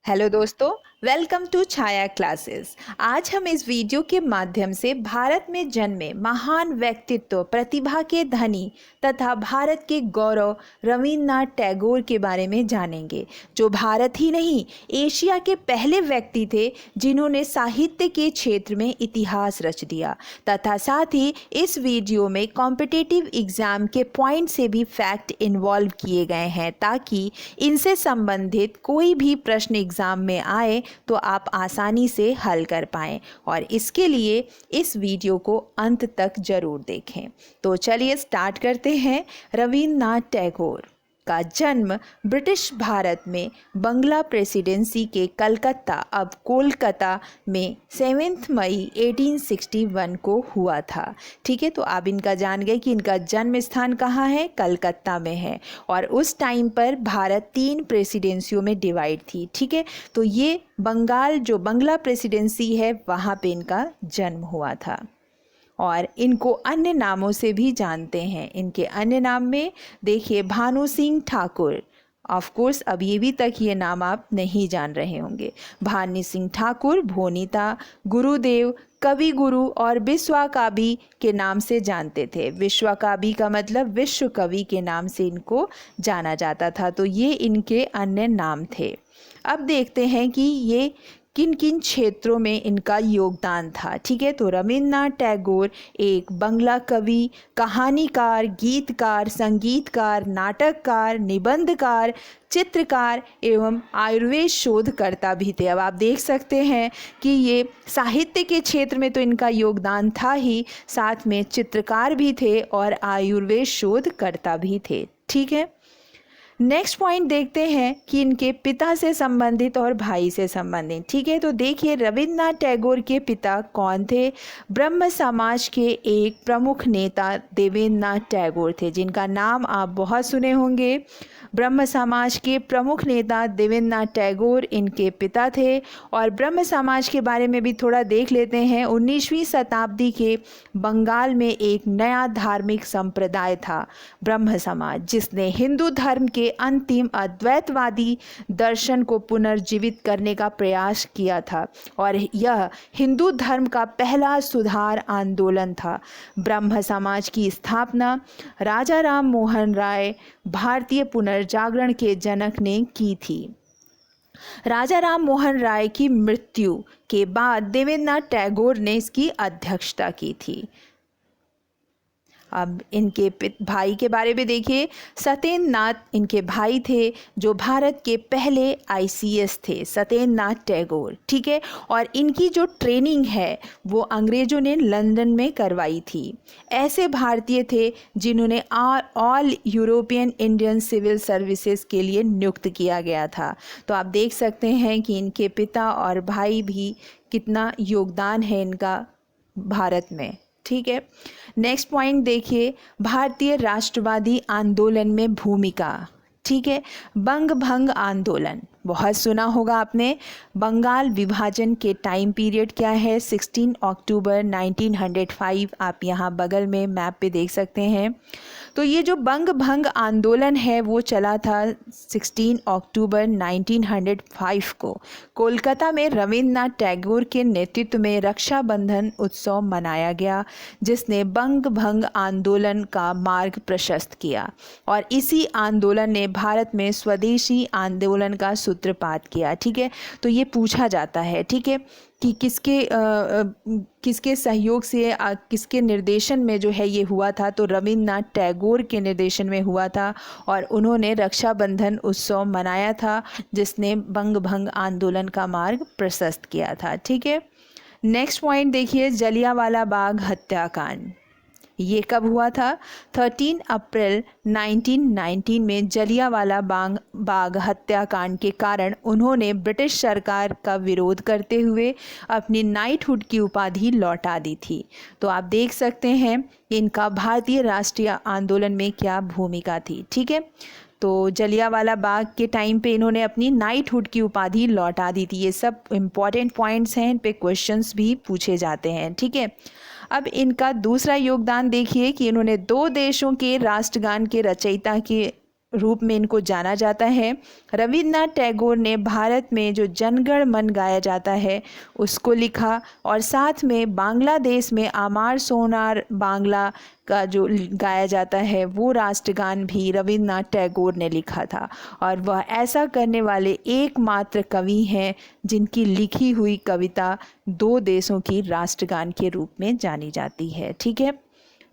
Hello दोस्तों, welcome to Chhaya classes. आज हम इस वीडियो के माध्यम से भारत में जन्मे महान व्यक्तित्व, प्रतिभा के धनी तथा भारत के गौरव रविन्द्रनाथ टैगोर के बारे में जानेंगे, जो भारत ही नहीं एशिया के पहले व्यक्ति थे जिन्होंने साहित्य के क्षेत्र में इतिहास रच दिया। तथा साथ ही इस वीडियो में कॉम्पिटिटिव एग्जाम के पॉइंट से भी फैक्ट इन्वॉल्व किए गए हैं, ताकि इनसे संबंधित कोई भी प्रश्न एग्जाम में आए तो आप आसानी से हल कर पाएं। और इसके लिए इस वीडियो को अंत तक जरूर देखें। तो चलिए स्टार्ट करते हैं। रविन्द्रनाथ टैगोर का जन्म ब्रिटिश भारत में बंगला प्रेसिडेंसी के कलकत्ता, अब कोलकाता में 7 मई 1861 को हुआ था। ठीक है, तो आप इनका जान गए कि इनका जन्म स्थान कहाँ है, कलकत्ता में है। और उस टाइम पर भारत 3 प्रेसिडेंसियों में डिवाइड थी। ठीक है, तो ये बंगाल जो बंगला प्रेसिडेंसी है वहाँ पे इनका जन्म हुआ था। और इनको अन्य नामों से भी जानते हैं। इनके अन्य नाम में देखिए भानु सिंह ठाकुर, ऑफ कोर्स अभी भी तक ये नाम आप नहीं जान रहे होंगे। भानु सिंह ठाकुर, भोनीता, गुरुदेव, कवि गुरु और विश्वकवि के नाम से जानते थे। विश्वकवि का मतलब विश्व कवि के नाम से इनको जाना जाता था। तो ये इनके अन्य नाम थे। अब देखते हैं कि ये किन किन क्षेत्रों में इनका योगदान था। ठीक है, तो रविन्द्रनाथ टैगोर एक बंगला कवि, कहानीकार, गीतकार, संगीतकार, नाटककार, निबंधकार, चित्रकार एवं आयुर्वेद शोधकर्ता भी थे। अब आप देख सकते हैं कि ये साहित्य के क्षेत्र में तो इनका योगदान था ही, साथ में चित्रकार भी थे और आयुर्वेद शोधकर्ता भी थे। ठीक है, नेक्स्ट पॉइंट देखते हैं कि इनके पिता से संबंधित और भाई से संबंधित। ठीक है, तो देखिए रविन्द्रनाथ टैगोर के पिता कौन थे। ब्रह्म समाज के एक प्रमुख नेता देवेंद्रनाथ टैगोर थे, जिनका नाम आप बहुत सुने होंगे। ब्रह्म समाज के प्रमुख नेता देवेंद्रनाथ टैगोर इनके पिता थे। और ब्रह्म समाज के बारे में भी थोड़ा देख लेते हैं। 19वीं शताब्दी के बंगाल में एक नया धार्मिक संप्रदाय था ब्रह्म समाज, जिसने हिंदू धर्म के अंतिम अद्वैतवादी दर्शन को पुनर्जीवित करने का प्रयास किया था। और यह हिंदू धर्म का पहला सुधार आंदोलन था। ब्रह्म समाज की स्थापना राजा राम मोहन राय, भारतीय पुनर्जागरण के जनक, ने की थी। राजा राम मोहन राय की मृत्यु के बाद देवेंद्रनाथ टैगोर ने इसकी अध्यक्षता की थी। अब इनके भाई के बारे में देखिए। सत्येंद्रनाथ इनके भाई थे, जो भारत के पहले आईसीएस थे, सत्येंद्रनाथ टैगोर। ठीक है, और इनकी जो ट्रेनिंग है वो अंग्रेज़ों ने लंदन में करवाई थी। ऐसे भारतीय थे जिन्होंने all European Indian civil services के लिए नियुक्त किया गया था। तो आप देख सकते हैं कि इनके पिता और भाई भी कितना योगदान है इनका भारत में। ठीक है, नेक्स्ट पॉइंट देखिए, भारतीय राष्ट्रवादी आंदोलन में भूमिका। ठीक है, बंग भंग आंदोलन बहुत सुना होगा आपने। बंगाल विभाजन के टाइम पीरियड क्या है, 16 अक्टूबर 1905। आप यहाँ बगल में मैप पे देख सकते हैं। तो ये जो बंग भंग आंदोलन है वो चला था 16 अक्टूबर 1905 को। कोलकाता में रविन्द्रनाथ टैगोर के नेतृत्व में रक्षाबंधन उत्सव मनाया गया, जिसने बंग भंग आंदोलन का मार्ग प्रशस्त किया। और इसी आंदोलन ने भारत में स्वदेशी आंदोलन का सूत्रपात किया। ठीक है, तो ये पूछा जाता है, ठीक है, कि किसके सहयोग से, किसके निर्देशन में जो है ये हुआ था। तो रविन्द्रनाथ टैगोर के निर्देशन में हुआ था और उन्होंने रक्षाबंधन उत्सव मनाया था, जिसने बंग भंग आंदोलन का मार्ग प्रशस्त किया था। ठीक है, नेक्स्ट पॉइंट देखिए, जलियांवाला बाग हत्याकांड। ये कब हुआ था, 13 अप्रैल 1919 में जलियांवाला बाग हत्याकांड के कारण उन्होंने ब्रिटिश सरकार का विरोध करते हुए अपनी नाइटहुड की उपाधि लौटा दी थी। तो आप देख सकते हैं इनका भारतीय राष्ट्रीय आंदोलन में क्या भूमिका थी। ठीक है, तो जलियांवाला बाग के टाइम पे इन्होंने अपनी नाइटहुड की उपाधि लौटा दी थी। ये सब इम्पॉर्टेंट पॉइंट्स हैं, इन पे क्वेश्चंस भी पूछे जाते हैं। ठीक है, अब इनका दूसरा योगदान देखिए कि इन्होंने 2 देशों के राष्ट्रगान के रचयिता के रूप में इनको जाना जाता है। रविन्द्रनाथ टैगोर ने भारत में जो जनगण मन गाया जाता है उसको लिखा, और साथ में बांग्लादेश में आमार सोनार बांग्ला का जो गाया जाता है वो राष्ट्रगान भी रविन्द्रनाथ टैगोर ने लिखा था। और वह ऐसा करने वाले एकमात्र कवि हैं जिनकी लिखी हुई कविता दो देशों की राष्ट्रगान के रूप में जानी जाती है। ठीक है,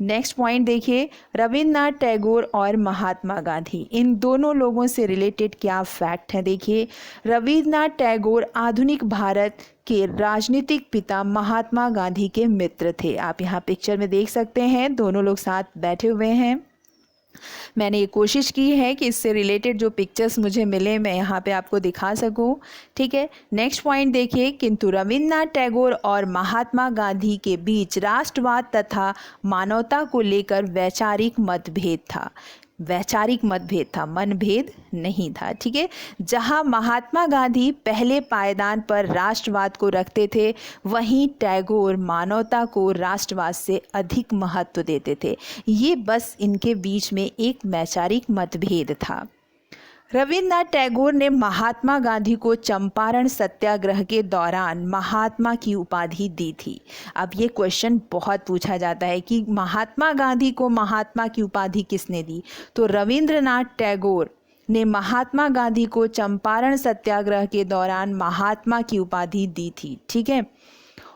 नेक्स्ट पॉइंट देखिए, रविन्द्रनाथ टैगोर और महात्मा गांधी, इन दोनों लोगों से रिलेटेड क्या फैक्ट है। देखिए, रविन्द्रनाथ टैगोर आधुनिक भारत के राजनीतिक पिता महात्मा गांधी के मित्र थे। आप यहाँ पिक्चर में देख सकते हैं, दोनों लोग साथ बैठे हुए हैं। मैंने ये कोशिश की है कि इससे रिलेटेड जो पिक्चर्स मुझे मिले मैं यहाँ पे आपको दिखा सकूँ। ठीक है, नेक्स्ट पॉइंट देखिए, किंतु रविन्द्रनाथ टैगोर और महात्मा गांधी के बीच राष्ट्रवाद तथा मानवता को लेकर वैचारिक मतभेद था। वैचारिक मतभेद था, मनभेद नहीं था। ठीक है, जहां महात्मा गांधी पहले पायदान पर राष्ट्रवाद को रखते थे, वहीं टैगोर मानवता को राष्ट्रवाद से अधिक महत्व देते थे। ये बस इनके बीच में एक वैचारिक मतभेद था। रविन्द्रनाथ टैगोर ने महात्मा गांधी को चंपारण सत्याग्रह के दौरान महात्मा की उपाधि दी थी। अब ये क्वेश्चन बहुत पूछा जाता है कि महात्मा गांधी को महात्मा की उपाधि किसने दी, तो रविन्द्रनाथ टैगोर ने महात्मा गांधी को चंपारण सत्याग्रह के दौरान महात्मा की उपाधि दी थी। ठीक है,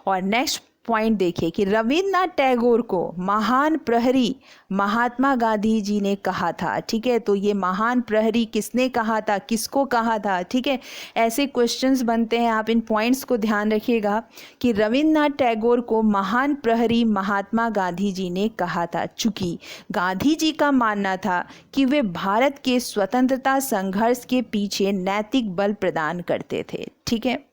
और नेक्स्ट पॉइंट देखिए कि रविन्द्रनाथ टैगोर को महान प्रहरी महात्मा गांधी जी ने कहा था। ठीक है, तो ये महान प्रहरी किसने कहा था, किसको कहा था। ठीक है, ऐसे क्वेश्चंस बनते हैं, आप इन पॉइंट्स को ध्यान रखिएगा कि रविन्द्रनाथ टैगोर को महान प्रहरी महात्मा गांधी जी ने कहा था, चूँकि गांधी जी का मानना था कि वे भारत के स्वतंत्रता संघर्ष के पीछे नैतिक बल प्रदान करते थे। ठीक है,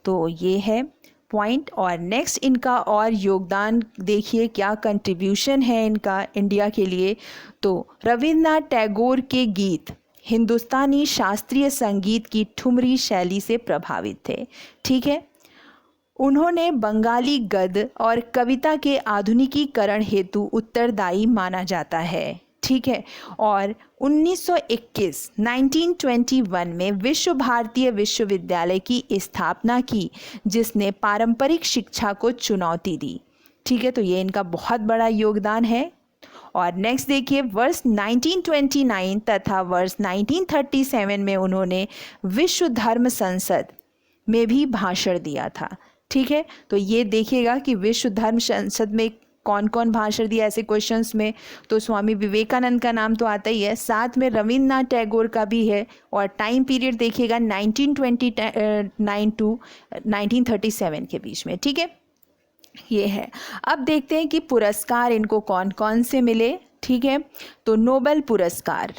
तो ये है पॉइंट। और नेक्स्ट इनका और योगदान देखिए, क्या कंट्रीब्यूशन है इनका इंडिया के लिए। तो रविन्द्रनाथ टैगोर के गीत हिंदुस्तानी शास्त्रीय संगीत की ठुमरी शैली से प्रभावित थे। ठीक है, उन्होंने बंगाली गद्य और कविता के आधुनिकीकरण हेतु उत्तरदायी माना जाता है। ठीक है, और 1921 में विश्व भारतीय विश्वविद्यालय की स्थापना की, जिसने पारंपरिक शिक्षा को चुनौती दी। ठीक है, तो ये इनका बहुत बड़ा योगदान है। और नेक्स्ट देखिए, वर्ष 1929 तथा वर्ष 1937 में उन्होंने विश्व धर्म संसद में भी भाषण दिया था। ठीक है, तो ये देखिएगा कि विश्व धर्म संसद में कौन कौन भाषण दिया ऐसे क्वेश्चंस में, तो स्वामी विवेकानंद का नाम तो आता ही है, साथ में रविन्द्रनाथ टैगोर का भी है। और टाइम पीरियड देखिएगा 1929 टू 1937 के बीच में। ठीक है, ये है। अब देखते हैं कि पुरस्कार इनको कौन कौन से मिले। ठीक है, तो नोबेल पुरस्कार,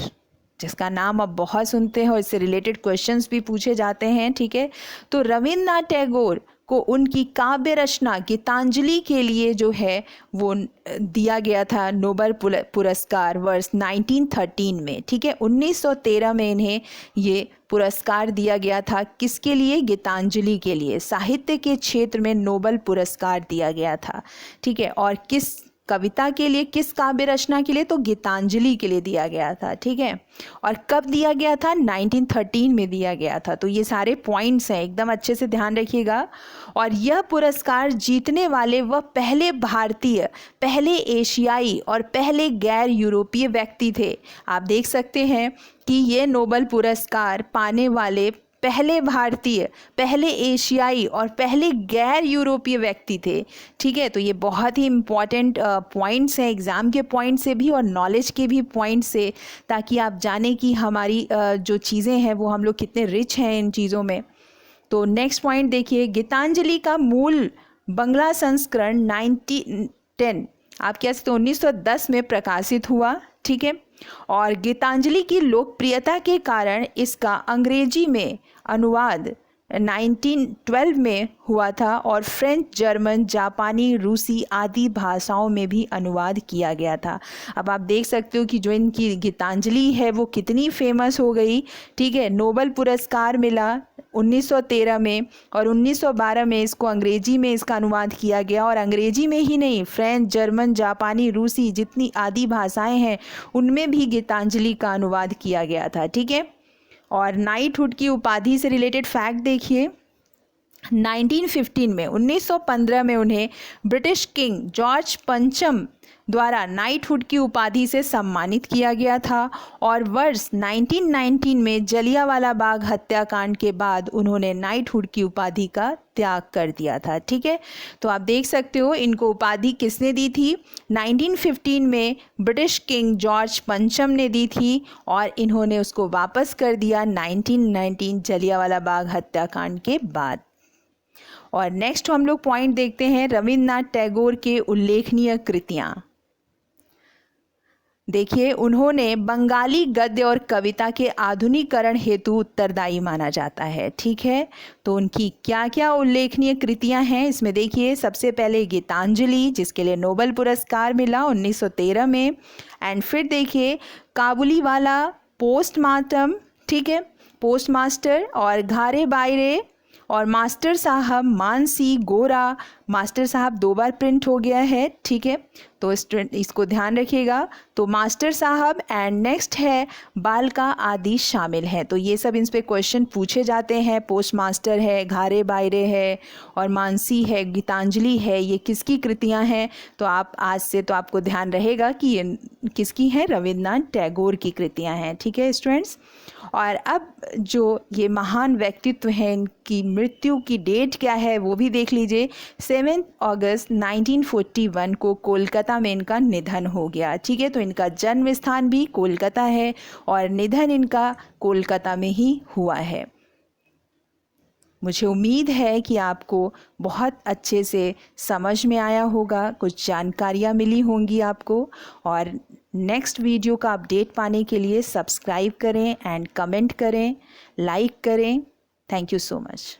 जिसका नाम अब बहुत सुनते हैं और इससे रिलेटेड क्वेश्चंस भी पूछे जाते हैं। ठीक है, तो रविन्द्रनाथ टैगोर को उनकी काव्य रचना गीतांजलि के लिए जो है वो दिया गया था नोबेल पुरस्कार वर्ष 1913 में। ठीक है, 1913 में इन्हें ये पुरस्कार दिया गया था। किसके लिए? गीतांजलि के लिए। साहित्य के क्षेत्र में नोबेल पुरस्कार दिया गया था। ठीक है, और किस कविता के लिए, किस काव्य रचना के लिए? तो गीतांजलि के लिए दिया गया था। ठीक है, और कब दिया गया था? 1913 में दिया गया था। तो ये सारे पॉइंट्स हैं, एकदम अच्छे से ध्यान रखिएगा। और यह पुरस्कार जीतने वाले वह पहले भारतीय, पहले एशियाई और पहले गैर यूरोपीय व्यक्ति थे। आप देख सकते हैं कि ये नोबेल पुरस्कार पाने वाले पहले भारतीय, पहले एशियाई और पहले गैर यूरोपीय व्यक्ति थे। ठीक है, तो ये बहुत ही इम्पॉर्टेंट पॉइंट्स हैं, एग्ज़ाम के पॉइंट से भी और नॉलेज के भी पॉइंट से, ताकि आप जानें कि हमारी जो चीज़ें हैं वो हम लोग कितने रिच हैं इन चीज़ों में। तो नेक्स्ट पॉइंट देखिए, गीतांजलि का मूल बंगला संस्करण 1910 आप कह सकते 1910 में प्रकाशित हुआ। ठीक है, और गीतांजलि की लोकप्रियता के कारण इसका अंग्रेजी में अनुवाद 1912 में हुआ था और फ्रेंच, जर्मन, जापानी, रूसी आदि भाषाओं में भी अनुवाद किया गया था। अब आप देख सकते हो कि जो इनकी गीतांजलि है वो कितनी फेमस हो गई। ठीक है, नोबेल पुरस्कार मिला 1913 में और 1912 में इसको अंग्रेजी में इसका अनुवाद किया गया। और अंग्रेजी में ही नहीं, फ्रेंच, जर्मन, जापानी, रूसी जितनी आदि भाषाएं हैं उनमें भी गीतांजलि का अनुवाद किया गया था। ठीक है, और नाइटहुड की उपाधि से रिलेटेड फैक्ट देखिए। 1915 में उन्हें ब्रिटिश किंग जॉर्ज पंचम द्वारा नाइटहुड की उपाधि से सम्मानित किया गया था और वर्ष 1919 में जलियांवाला बाग हत्याकांड के बाद उन्होंने नाइटहुड की उपाधि का त्याग कर दिया था। ठीक है, तो आप देख सकते हो इनको उपाधि किसने दी थी। 1915 में ब्रिटिश किंग जॉर्ज पंचम ने दी थी और इन्होंने उसको वापस कर दिया 1919 जलियांवाला बाग हत्याकांड के बाद। और नेक्स्ट हम लोग पॉइंट देखते हैं रविन्द्रनाथ टैगोर के उल्लेखनीय कृतियाँ। देखिए, उन्होंने बंगाली गद्य और कविता के आधुनिकीकरण हेतु उत्तरदायी माना जाता है। ठीक है, तो उनकी क्या क्या उल्लेखनीय कृतियां हैं इसमें देखिए। सबसे पहले गीतांजलि, जिसके लिए नोबेल पुरस्कार मिला 1913 में। एंड फिर देखिए काबुलीवाला, पोस्टमार्टम, ठीक है, पोस्टमास्टर और घारे बायरे और मास्टर साहब, मानसी, गोरा। मास्टर साहब 2 बार प्रिंट हो गया है। ठीक है, तो इसको ध्यान रखिएगा। तो मास्टर साहब एंड नेक्स्ट है बालका आदि शामिल हैं। तो ये सब इन पर क्वेश्चन पूछे जाते हैं। पोस्ट मास्टर है, घारे बायरे है और मानसी है, गीतांजलि है, ये किसकी कृतियां हैं। तो आप आज से तो आपको ध्यान रहेगा कि ये किसकी हैं, रविन्द्रनाथ टैगोर की कृतियां हैं। ठीक है स्टूडेंट्स, और अब जो ये महान व्यक्तित्व हैं इनकी मृत्यु की डेट क्या है वो भी देख लीजिए। 7 अगस्त 1941 को कोलकाता में इनका निधन हो गया। ठीक है, तो इनका जन्म स्थान भी कोलकाता है और निधन इनका कोलकाता में ही हुआ है। मुझे उम्मीद है कि आपको बहुत अच्छे से समझ में आया होगा, कुछ जानकारियाँ मिली होंगी आपको। और नेक्स्ट वीडियो का अपडेट पाने के लिए सब्सक्राइब करें एंड कमेंट करें, लाइक करें। Thank you so much.